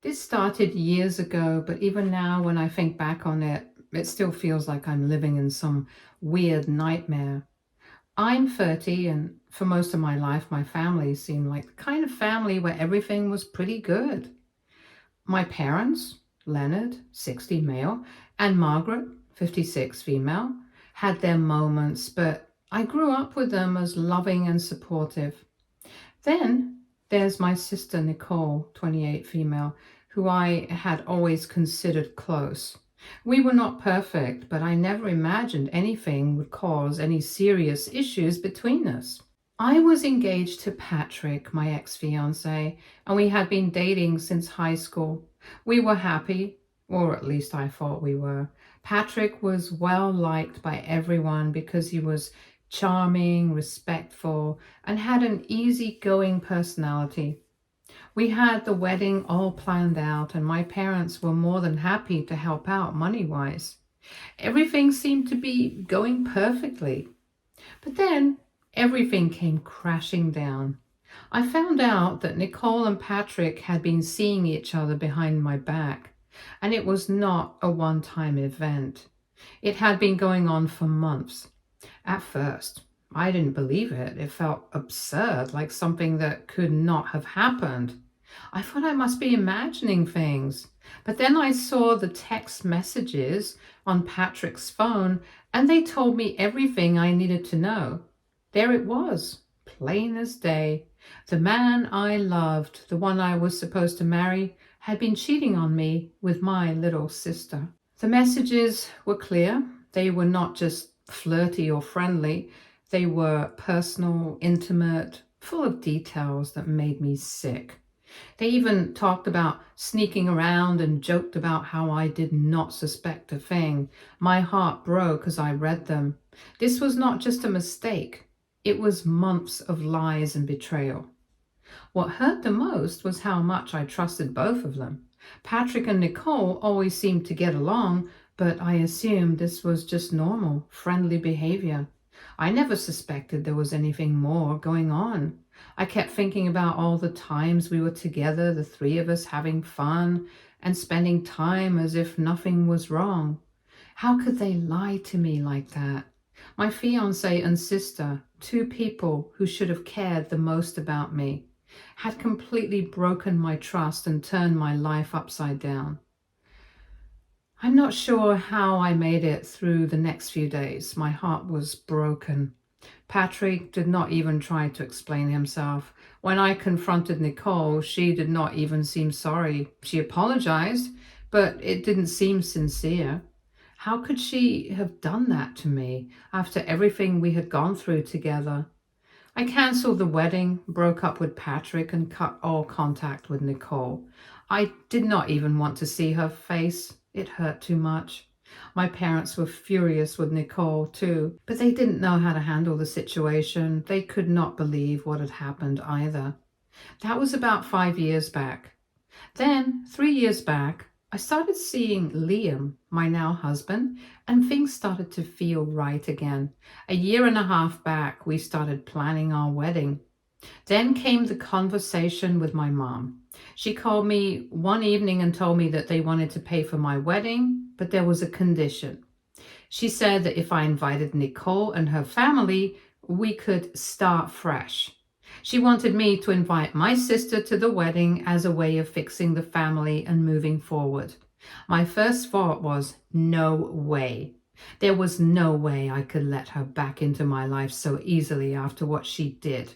This started years ago, but even now, when I think back on it, it still feels like I'm living in some weird nightmare. I'm 30, and for most of my life, my family seemed like the kind of family where everything was pretty good. My parents, Leonard, 60 male, and Margaret, 56 female, had their moments, but I grew up with them as loving and supportive. Then there's my sister Nicole, 28 female, who I had always considered close. We were not perfect, but I never imagined anything would cause any serious issues between us. I was engaged to Patrick, my ex-fiancé, and we had been dating since high school. We were happy, or at least I thought we were. Patrick was well liked by everyone because he was charming, respectful, and had an easygoing personality. We had the wedding all planned out, and my parents were more than happy to help out money-wise. Everything seemed to be going perfectly. But then everything came crashing down. I found out that Nicole and Patrick had been seeing each other behind my back, and it was not a one-time event. It had been going on for months. At first, I didn't believe it. It felt absurd, like something that could not have happened. I thought I must be imagining things. But then I saw the text messages on Patrick's phone, and they told me everything I needed to know. There it was, plain as day. The man I loved, the one I was supposed to marry, had been cheating on me with my little sister. The messages were clear. They were not just flirty or friendly. They were personal, intimate, full of details that made me sick. They even talked about sneaking around and joked about how I did not suspect a thing. My heart broke as I read them. This was not just a mistake. It was months of lies and betrayal. What hurt the most was how much I trusted both of them. Patrick and Nicole always seemed to get along, but I assumed this was just normal, friendly behavior. I never suspected there was anything more going on. I kept thinking about all the times we were together, the three of us having fun and spending time as if nothing was wrong. How could they lie to me like that? My fiancé and sister, two people who should have cared the most about me, had completely broken my trust and turned my life upside down. I'm not sure how I made it through the next few days. My heart was broken. Patrick did not even try to explain himself. When I confronted Nicole, she did not even seem sorry. She apologized, but it didn't seem sincere. How could she have done that to me after everything we had gone through together? I canceled the wedding, broke up with Patrick, and cut all contact with Nicole. I did not even want to see her face. It hurt too much. My parents were furious with Nicole too, but they didn't know how to handle the situation. They could not believe what had happened either. That was about 5 years back. Then, 3 years back, I started seeing Liam, my now husband, and things started to feel right again. A year and a half back, we started planning our wedding. Then came the conversation with my mom. She called me one evening and told me that they wanted to pay for my wedding, but there was a condition. She said that if I invited Nicole and her family, we could start fresh. She wanted me to invite my sister to the wedding as a way of fixing the family and moving forward. My first thought was, no way. There was no way I could let her back into my life so easily after what she did.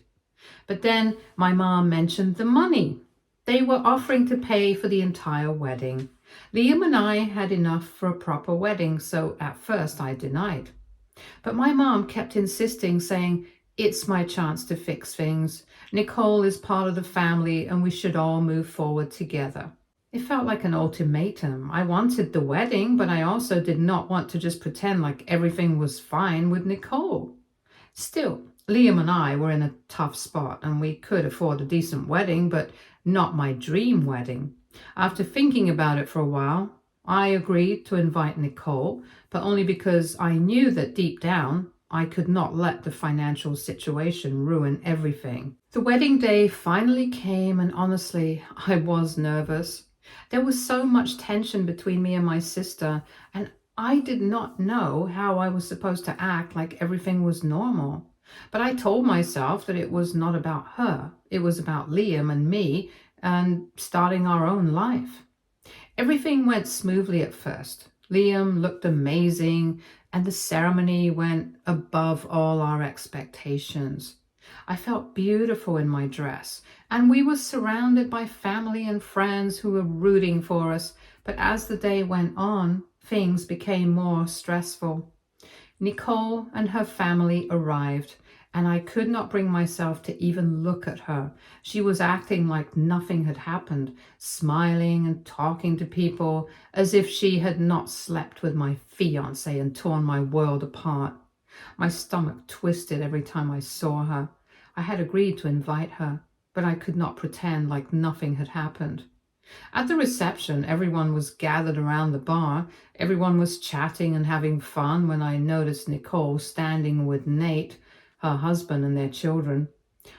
But then my mom mentioned the money. They were offering to pay for the entire wedding. Liam and I had enough for a proper wedding, so at first I denied. But my mom kept insisting, saying, it's my chance to fix things. Nicole is part of the family and we should all move forward together. It felt like an ultimatum. I wanted the wedding, but I also did not want to just pretend like everything was fine with Nicole. Still, Liam and I were in a tough spot and we could afford a decent wedding, but not my dream wedding. After thinking about it for a while, I agreed to invite Nicole, but only because I knew that deep down, I could not let the financial situation ruin everything. The wedding day finally came, and honestly, I was nervous. There was so much tension between me and my sister, and I did not know how I was supposed to act like everything was normal. But I told myself that it was not about her, it was about Liam and me and starting our own life. Everything went smoothly at first. Liam looked amazing, and the ceremony went above all our expectations. I felt beautiful in my dress, and we were surrounded by family and friends who were rooting for us. But as the day went on, things became more stressful. Nicole and her family arrived, and I could not bring myself to even look at her. She was acting like nothing had happened, smiling and talking to people as if she had not slept with my fiancé and torn my world apart. My stomach twisted every time I saw her. I had agreed to invite her, but I could not pretend like nothing had happened. At the reception, everyone was gathered around the bar. Everyone was chatting and having fun when I noticed Nicole standing with Nate, her husband, and their children.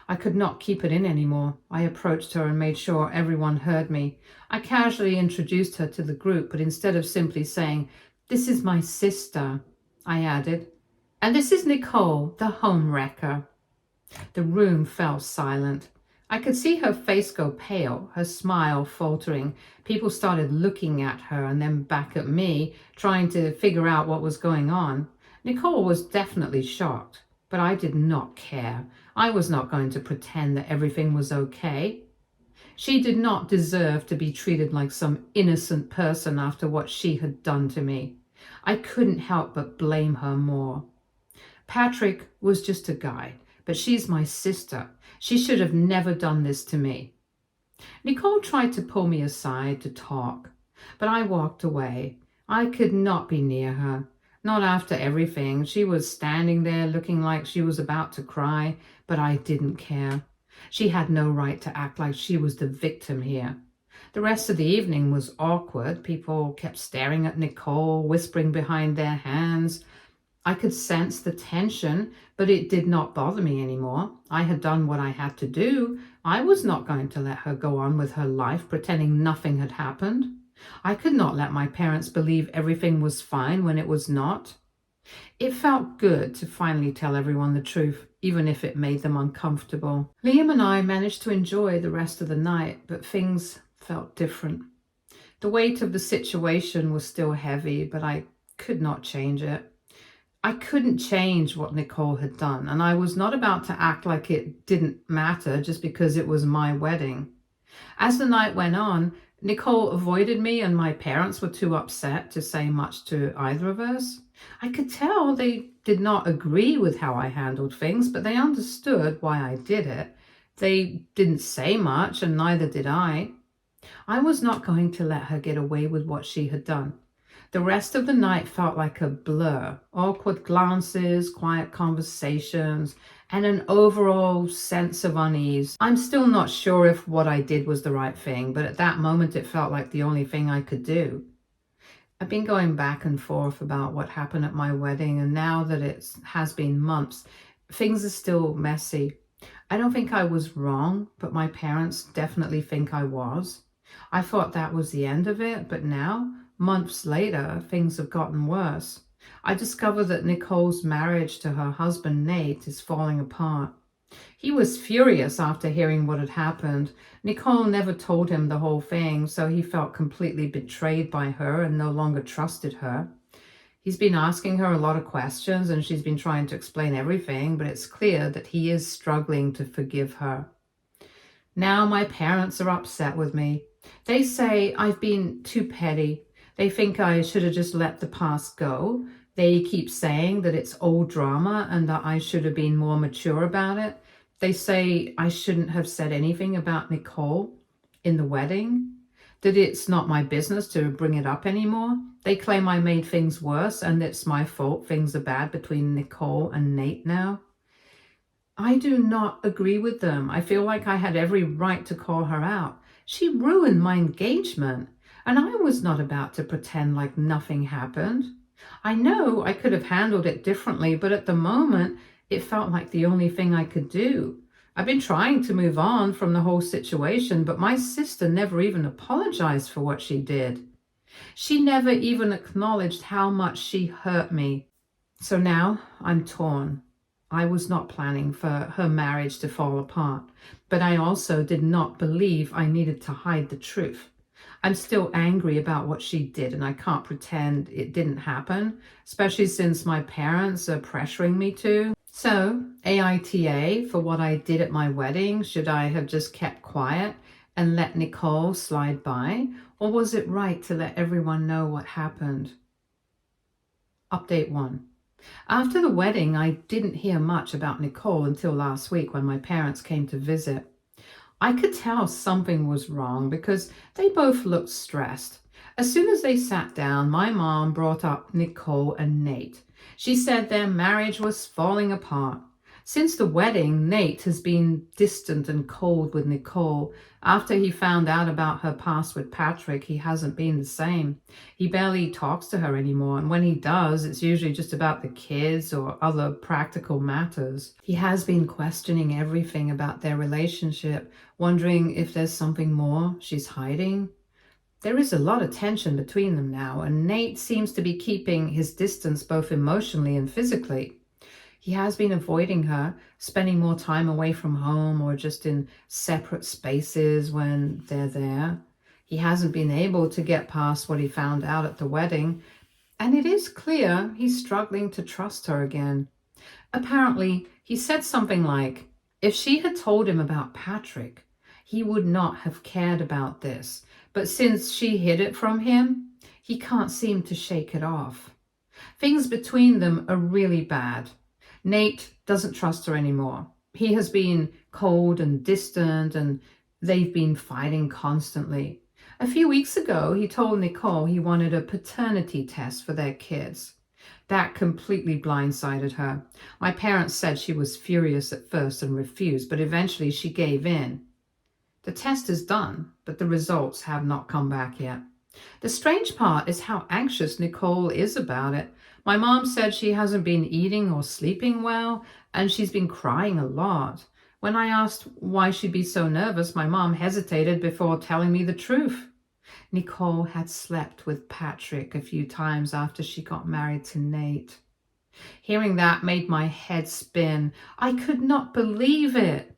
I could not keep it in anymore. I approached her and made sure everyone heard me. I casually introduced her to the group, but instead of simply saying, "This is my sister," I added, "And this is Nicole, the homewrecker." The room fell silent. I could see her face go pale, her smile faltering. People started looking at her and then back at me, trying to figure out what was going on. Nicole was definitely shocked, but I did not care. I was not going to pretend that everything was okay. She did not deserve to be treated like some innocent person after what she had done to me. I couldn't help but blame her more. Patrick was just a guy, but she's my sister. She should have never done this to me. Nicole tried to pull me aside to talk, but I walked away. I could not be near her. Not after everything. She was standing there looking like she was about to cry, but I didn't care. She had no right to act like she was the victim here. The rest of the evening was awkward. People kept staring at Nicole, whispering behind their hands. I could sense the tension, but it did not bother me anymore. I had done what I had to do. I was not going to let her go on with her life pretending nothing had happened. I could not let my parents believe everything was fine when it was not. It felt good to finally tell everyone the truth, even if it made them uncomfortable. Liam and I managed to enjoy the rest of the night, but things felt different. The weight of the situation was still heavy, but I could not change it. I couldn't change what Nicole had done, and I was not about to act like it didn't matter just because it was my wedding. As the night went on, Nicole avoided me, and my parents were too upset to say much to either of us. I could tell they did not agree with how I handled things, but they understood why I did it. They didn't say much, and neither did I. I was not going to let her get away with what she had done. The rest of the night felt like a blur. Awkward glances, quiet conversations, and an overall sense of unease. I'm still not sure if what I did was the right thing, but at that moment it felt like the only thing I could do. I've been going back and forth about what happened at my wedding, and now that it has been months, things are still messy. I don't think I was wrong, but my parents definitely think I was. I thought that was the end of it, but now, months later, things have gotten worse. I discovered that Nicole's marriage to her husband, Nate, is falling apart. He was furious after hearing what had happened. Nicole never told him the whole thing, so he felt completely betrayed by her and no longer trusted her. He's been asking her a lot of questions, and she's been trying to explain everything, but it's clear that he is struggling to forgive her. Now my parents are upset with me. They say I've been too petty. They think I should have just let the past go. They keep saying that it's old drama and that I should have been more mature about it. They say I shouldn't have said anything about Nicole in the wedding, that it's not my business to bring it up anymore. They claim I made things worse and it's my fault things are bad between Nicole and Nate now. I do not agree with them. I feel like I had every right to call her out. She ruined my engagement, and I was not about to pretend like nothing happened. I know I could have handled it differently, but at the moment, it felt like the only thing I could do. I've been trying to move on from the whole situation, but my sister never even apologized for what she did. She never even acknowledged how much she hurt me. So now I'm torn. I was not planning for her marriage to fall apart, but I also did not believe I needed to hide the truth. I'm still angry about what she did, and I can't pretend it didn't happen, especially since my parents are pressuring me to. So, AITA for what I did at my wedding. Should I have just kept quiet and let Nicole slide by, or was it right to let everyone know what happened? Update 1. After the wedding, I didn't hear much about Nicole until last week when my parents came to visit. I could tell something was wrong because they both looked stressed. As soon as they sat down, my mom brought up Nicole and Nate. She said their marriage was falling apart. Since the wedding, Nate has been distant and cold with Nicole. After he found out about her past with Patrick, he hasn't been the same. He barely talks to her anymore, and when he does, it's usually just about the kids or other practical matters. He has been questioning everything about their relationship, wondering if there's something more she's hiding. There is a lot of tension between them now, and Nate seems to be keeping his distance both emotionally and physically. He has been avoiding her, spending more time away from home or just in separate spaces when they're there. He hasn't been able to get past what he found out at the wedding, and it is clear he's struggling to trust her again. Apparently, he said something like, if she had told him about Patrick, he would not have cared about this, but since she hid it from him, he can't seem to shake it off. Things between them are really bad. Nate doesn't trust her anymore. He has been cold and distant, and they've been fighting constantly. A few weeks ago, he told Nicole he wanted a paternity test for their kids. That completely blindsided her. My parents said she was furious at first and refused, but eventually she gave in. The test is done, but the results have not come back yet. The strange part is how anxious Nicole is about it. My mom said she hasn't been eating or sleeping well, and she's been crying a lot. When I asked why she'd be so nervous, my mom hesitated before telling me the truth. Nicole had slept with Patrick a few times after she got married to Nate. Hearing that made my head spin. I could not believe it.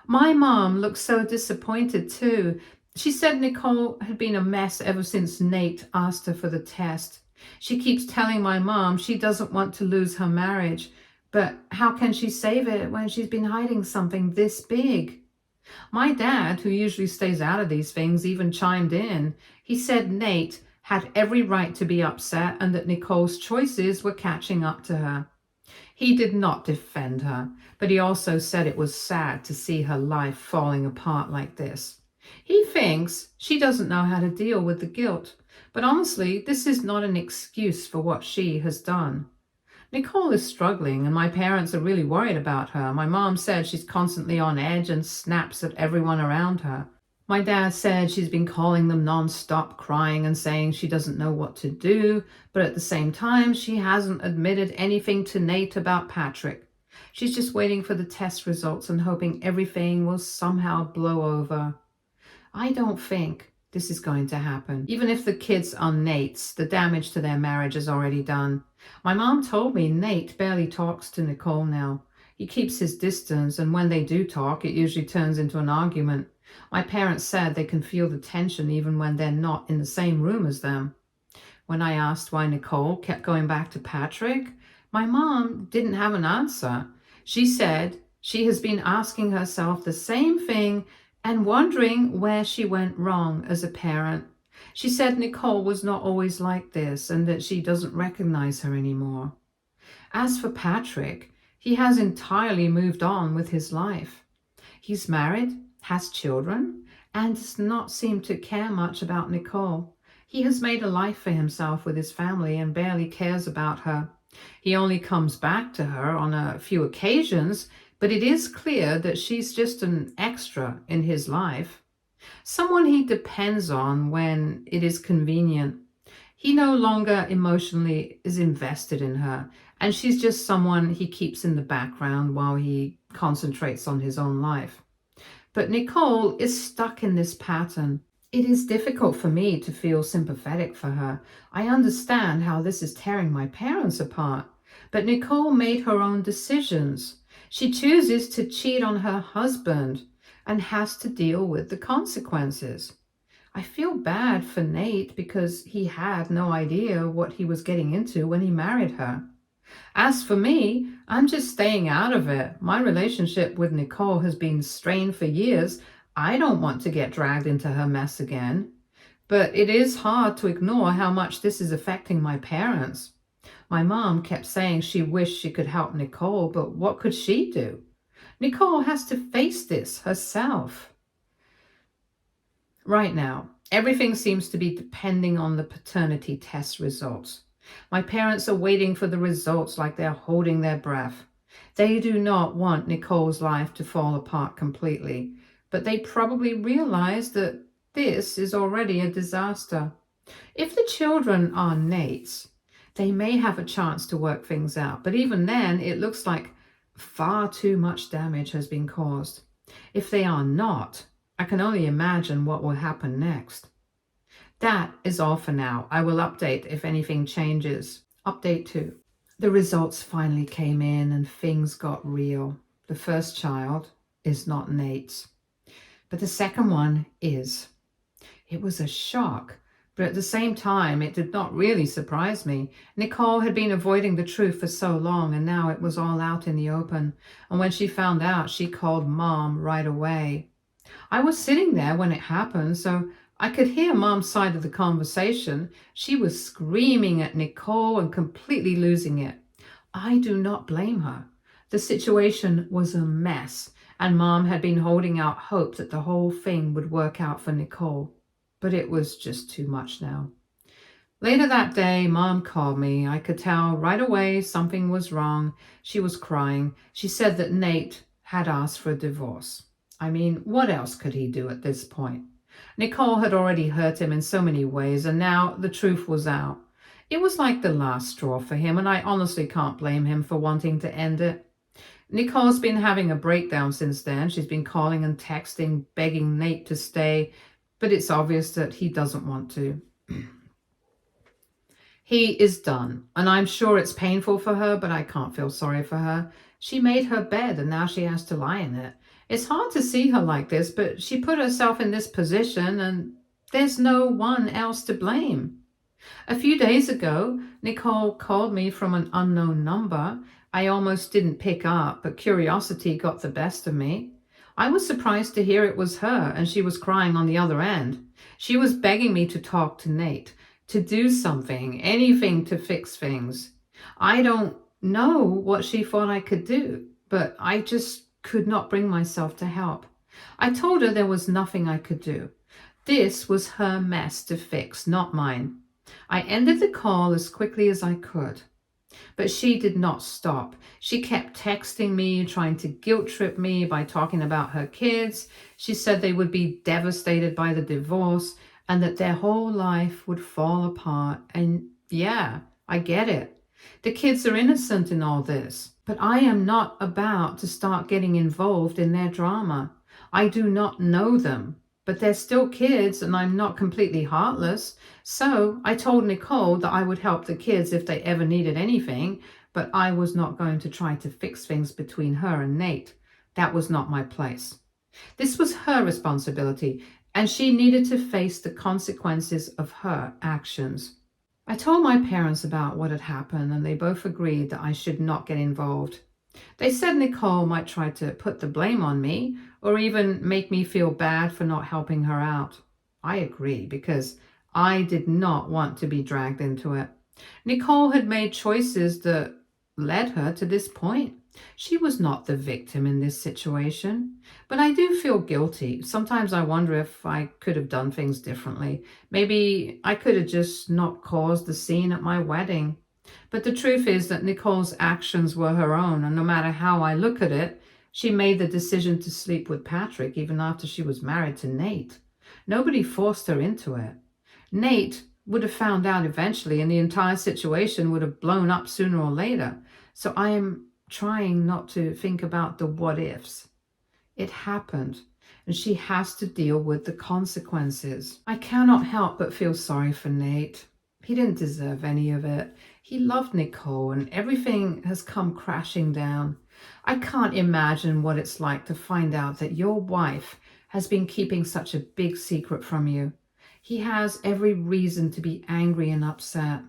My mom looked so disappointed too. She said Nicole had been a mess ever since Nate asked her for the test. She keeps telling my mom she doesn't want to lose her marriage, but how can she save it when she's been hiding something this big? My dad, who usually stays out of these things, even chimed in. He said Nate had every right to be upset and that Nicole's choices were catching up to her. He did not defend her, but he also said it was sad to see her life falling apart like this. He thinks she doesn't know how to deal with the guilt, but honestly, this is not an excuse for what she has done. Nicole is struggling, and my parents are really worried about her. My mom said she's constantly on edge and snaps at everyone around her. My dad said she's been calling them non-stop, crying and saying she doesn't know what to do, but at the same time, she hasn't admitted anything to Nate about Patrick. She's just waiting for the test results and hoping everything will somehow blow over. I don't think this is going to happen. Even if the kids are Nate's, the damage to their marriage is already done. My mom told me Nate barely talks to Nicole now. He keeps his distance, and when they do talk, it usually turns into an argument. My parents said they can feel the tension even when they're not in the same room as them. When I asked why Nicole kept going back to Patrick, my mom didn't have an answer. She said she has been asking herself the same thing and wondering where she went wrong as a parent. She said Nicole was not always like this and that she doesn't recognize her anymore. As for Patrick, he has entirely moved on with his life. He's married, has children, and does not seem to care much about Nicole. He has made a life for himself with his family and barely cares about her. He only comes back to her on a few occasions, but it is clear that she's just an extra in his life. Someone he depends on when it is convenient. He no longer emotionally is invested in her, and she's just someone he keeps in the background while he concentrates on his own life. But Nicole is stuck in this pattern. It is difficult for me to feel sympathetic for her. I understand how this is tearing my parents apart. But Nicole made her own decisions. She chooses to cheat on her husband and has to deal with the consequences. I feel bad for Nate because he had no idea what he was getting into when he married her. As for me, I'm just staying out of it. My relationship with Nicole has been strained for years. I don't want to get dragged into her mess again. But it is hard to ignore how much this is affecting my parents. My mom kept saying she wished she could help Nicole, but what could she do? Nicole has to face this herself. Right now, everything seems to be depending on the paternity test results. My parents are waiting for the results like they're holding their breath. They do not want Nicole's life to fall apart completely, but they probably realize that this is already a disaster. If the children are Nate's, they may have a chance to work things out, but even then, it looks like far too much damage has been caused. If they are not, I can only imagine what will happen next. That is all for now. I will update if anything changes. Update 2. The results finally came in and things got real. The first child is not Nate's, but the second one is. It was a shock, but at the same time, it did not really surprise me. Nicole had been avoiding the truth for so long, and now it was all out in the open. And when she found out, she called Mom right away. I was sitting there when it happened, so I could hear Mom's side of the conversation. She was screaming at Nicole and completely losing it. I do not blame her. The situation was a mess, and Mom had been holding out hope that the whole thing would work out for Nicole. But it was just too much now. Later that day, Mom called me. I could tell right away something was wrong. She was crying. She said that Nate had asked for a divorce. I mean, what else could he do at this point? Nicole had already hurt him in so many ways, and now the truth was out. It was like the last straw for him, and I honestly can't blame him for wanting to end it. Nicole's been having a breakdown since then. She's been calling and texting, begging Nate to stay, but it's obvious that he doesn't want to. He is done, and I'm sure it's painful for her, but I can't feel sorry for her. She made her bed, and now she has to lie in it. It's hard to see her like this, but she put herself in this position, and there's no one else to blame. A few days ago, Nicole called me from an unknown number. I almost didn't pick up, but curiosity got the best of me. I was surprised to hear it was her, and she was crying on the other end. She was begging me to talk to Nate, to do something, anything to fix things. I don't know what she thought I could do, but I just could not bring myself to help. I told her there was nothing I could do. This was her mess to fix, not mine. I ended the call as quickly as I could. But she did not stop. She kept texting me, trying to guilt trip me by talking about her kids. She said they would be devastated by the divorce and that their whole life would fall apart. And yeah, I get it. The kids are innocent in all this, but I am not about to start getting involved in their drama. I do not know them, but they're still kids and I'm not completely heartless. So I told Nicole that I would help the kids if they ever needed anything, but I was not going to try to fix things between her and Nate. That was not my place. This was her responsibility, and she needed to face the consequences of her actions. I told my parents about what had happened, and they both agreed that I should not get involved. They said Nicole might try to put the blame on me, or even make me feel bad for not helping her out. I agree, because I did not want to be dragged into it. Nicole had made choices that led her to this point. She was not the victim in this situation, but I do feel guilty. Sometimes I wonder if I could have done things differently. Maybe I could have just not caused the scene at my wedding. But the truth is that Nicole's actions were her own, and no matter how I look at it, she made the decision to sleep with Patrick even after she was married to Nate. Nobody forced her into it. Nate would have found out eventually, and the entire situation would have blown up sooner or later. So I am trying not to think about the what ifs. It happened, and she has to deal with the consequences. I cannot help but feel sorry for Nate. He didn't deserve any of it. He loved Nicole, and everything has come crashing down. I can't imagine what it's like to find out that your wife has been keeping such a big secret from you. He has every reason to be angry and upset.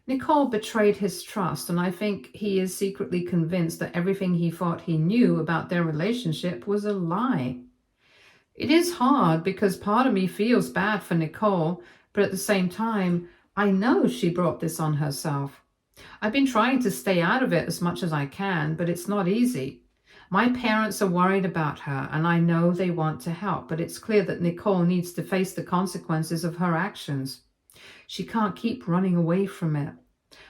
Nicole betrayed his trust, and I think he is secretly convinced that everything he thought he knew about their relationship was a lie. It is hard because part of me feels bad for Nicole, but at the same time, I know she brought this on herself. I've been trying to stay out of it as much as I can, but it's not easy. My parents are worried about her, and I know they want to help, but it's clear that Nicole needs to face the consequences of her actions. She can't keep running away from it.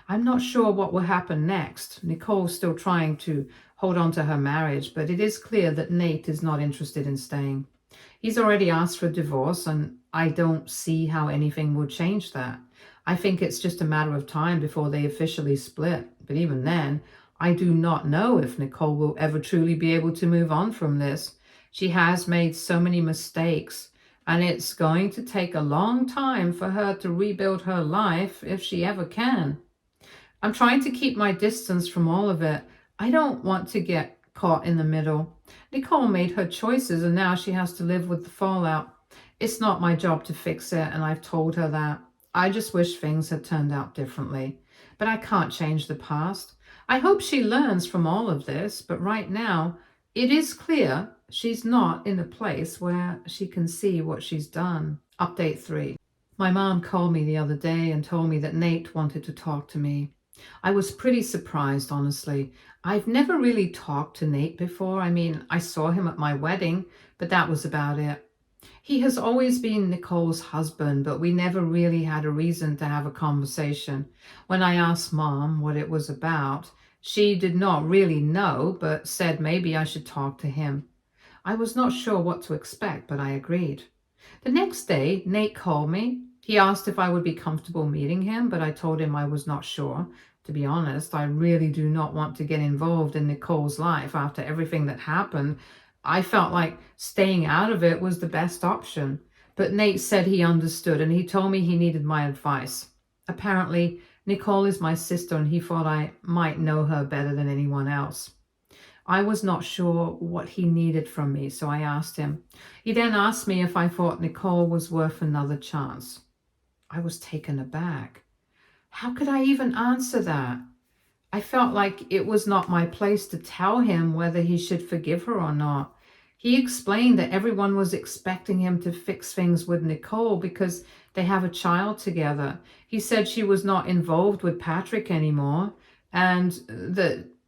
I'm not sure what will happen next. Nicole's still trying to hold on to her marriage, but it is clear that Nate is not interested in staying. He's already asked for a divorce, and I don't see how anything will change that. I think it's just a matter of time before they officially split. But even then, I do not know if Nicole will ever truly be able to move on from this. She has made so many mistakes, and it's going to take a long time for her to rebuild her life if she ever can. I'm trying to keep my distance from all of it. I don't want to get caught in the middle. Nicole made her choices, and now she has to live with the fallout. It's not my job to fix it, and I've told her that. I just wish things had turned out differently. But I can't change the past. I hope she learns from all of this, but right now, it is clear she's not in a place where she can see what she's done. Update 3. My mom called me the other day and told me that Nate wanted to talk to me. I was pretty surprised, honestly. I've never really talked to Nate before. I mean, I saw him at my wedding, but that was about it. He has always been Nicole's husband, but we never really had a reason to have a conversation. When I asked Mom what it was about, she did not really know, but said maybe I should talk to him. I was not sure what to expect, but I agreed. The next day, Nate called me. He asked if I would be comfortable meeting him, but I told him I was not sure. To be honest, I really do not want to get involved in Nicole's life after everything that happened. I felt like staying out of it was the best option. But Nate said he understood, and he told me he needed my advice. Apparently, Nicole is my sister, and he thought I might know her better than anyone else. I was not sure what he needed from me, so I asked him. He then asked me if I thought Nicole was worth another chance. I was taken aback. How could I even answer that? I felt like it was not my place to tell him whether he should forgive her or not. He explained that everyone was expecting him to fix things with Nicole because they have a child together. He said she was not involved with Patrick anymore, and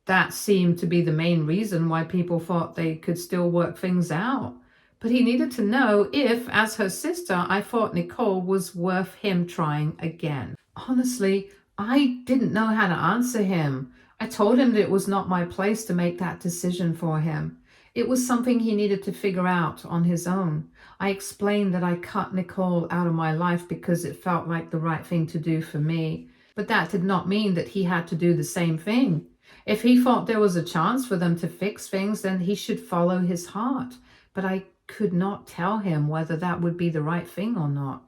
that seemed to be the main reason why people thought they could still work things out. But he needed to know if, as her sister, I thought Nicole was worth him trying again. Honestly, I didn't know how to answer him. I told him that it was not my place to make that decision for him. It was something he needed to figure out on his own. I explained that I cut Nicole out of my life because it felt like the right thing to do for me. But that did not mean that he had to do the same thing. If he thought there was a chance for them to fix things, then he should follow his heart. But I could not tell him whether that would be the right thing or not.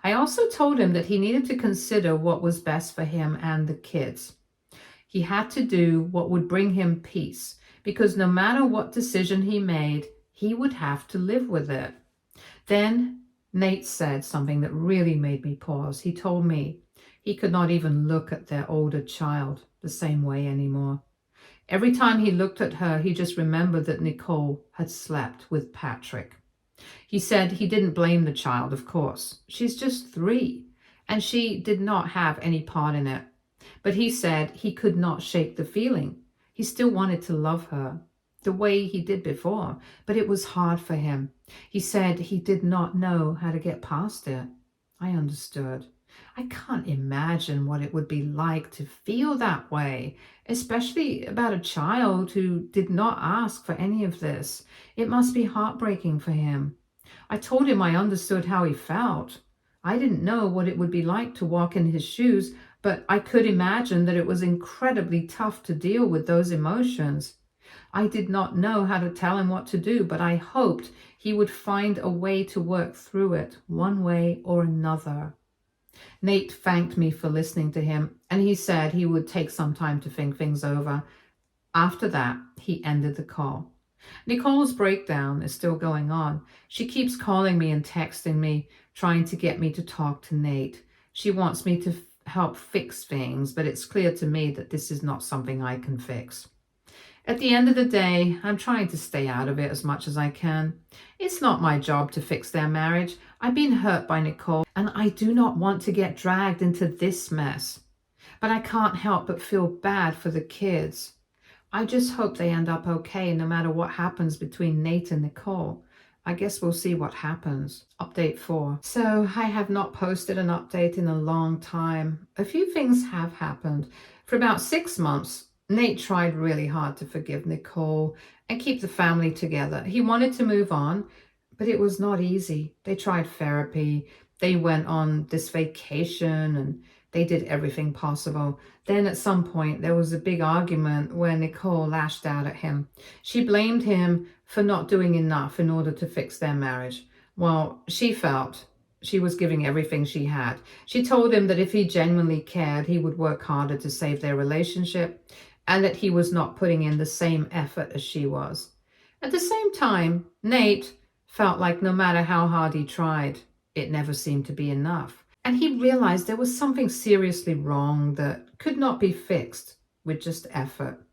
I also told him that he needed to consider what was best for him and the kids. He had to do what would bring him peace, because no matter what decision he made, he would have to live with it. Then Nate said something that really made me pause. He told me he could not even look at their older child the same way anymore. Every time he looked at her, he just remembered that Nicole had slept with Patrick. He said he didn't blame the child, of course. She's just 3, and she did not have any part in it. But he said he could not shake the feeling. He still wanted to love her the way he did before, but it was hard for him. He said he did not know how to get past it. I understood. I can't imagine what it would be like to feel that way, especially about a child who did not ask for any of this. It must be heartbreaking for him. I told him I understood how he felt. I didn't know what it would be like to walk in his shoes, but I could imagine that it was incredibly tough to deal with those emotions. I did not know how to tell him what to do, but I hoped he would find a way to work through it, one way or another. Nate thanked me for listening to him, and he said he would take some time to think things over. After that, he ended the call. Nicole's breakdown is still going on. She keeps calling me and texting me, trying to get me to talk to Nate. She wants me to help fix things, but it's clear to me that this is not something I can fix. At the end of the day, I'm trying to stay out of it as much as I can. It's not my job to fix their marriage. I've been hurt by Nicole, and I do not want to get dragged into this mess. But I can't help but feel bad for the kids. I just hope they end up okay no matter what happens between Nate and Nicole. I guess we'll see what happens. Update 4. So I have not posted an update in a long time. A few things have happened. For about 6 months, Nate tried really hard to forgive Nicole and keep the family together. He wanted to move on, but it was not easy. They tried therapy. They went on this vacation and they did everything possible. Then at some point, there was a big argument where Nicole lashed out at him. She blamed him for not doing enough in order to fix their marriage. Well, she felt she was giving everything she had. She told him that if he genuinely cared, he would work harder to save their relationship, and that he was not putting in the same effort as she was. At the same time, Nate felt like no matter how hard he tried, it never seemed to be enough. And he realized there was something seriously wrong that could not be fixed with just effort.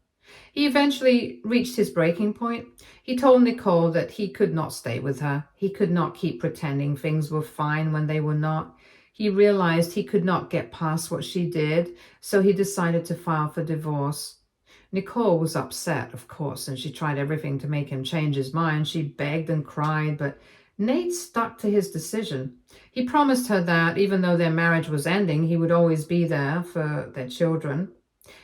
He eventually reached his breaking point. He told Nicole that he could not stay with her. He could not keep pretending things were fine when they were not. He realized he could not get past what she did, so he decided to file for divorce. Nicole was upset, of course, and she tried everything to make him change his mind. She begged and cried, but Nate stuck to his decision. He promised her that even though their marriage was ending, he would always be there for their children.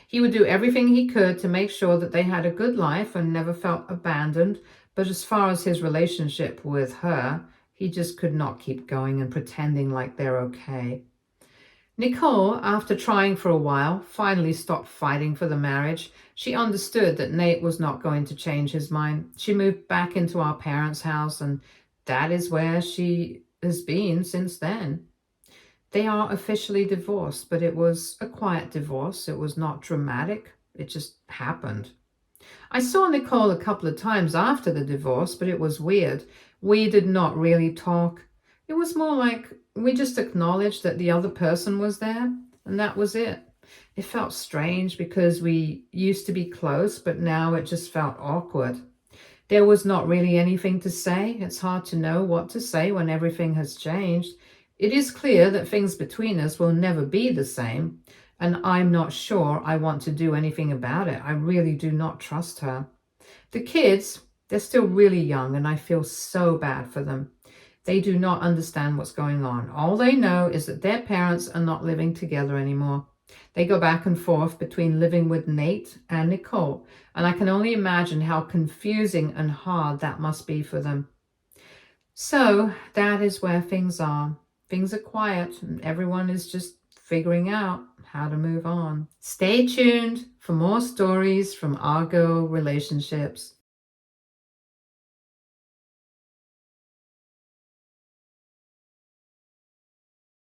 He would do everything he could to make sure that they had a good life and never felt abandoned. But as far as his relationship with her, he just could not keep going and pretending like they're okay. Nicole, after trying for a while, finally stopped fighting for the marriage. She understood that Nate was not going to change his mind. She moved back into our parents' house, and that is where she has been since then. They are officially divorced, but it was a quiet divorce. It was not dramatic. It just happened. I saw Nicole a couple of times after the divorce, but it was weird. We did not really talk. It was more like we just acknowledged that the other person was there, and that was it. It felt strange because we used to be close, but now it just felt awkward. There was not really anything to say. It's hard to know what to say when everything has changed. It is clear that things between us will never be the same, and I'm not sure I want to do anything about it. I really do not trust her. The kids, they're still really young, and I feel so bad for them. They do not understand what's going on. All they know is that their parents are not living together anymore. They go back and forth between living with Nate and Nicole, and I can only imagine how confusing and hard that must be for them. So that is where things are. Things are quiet, and everyone is just figuring out how to move on. Stay tuned for more stories from Argo relationships.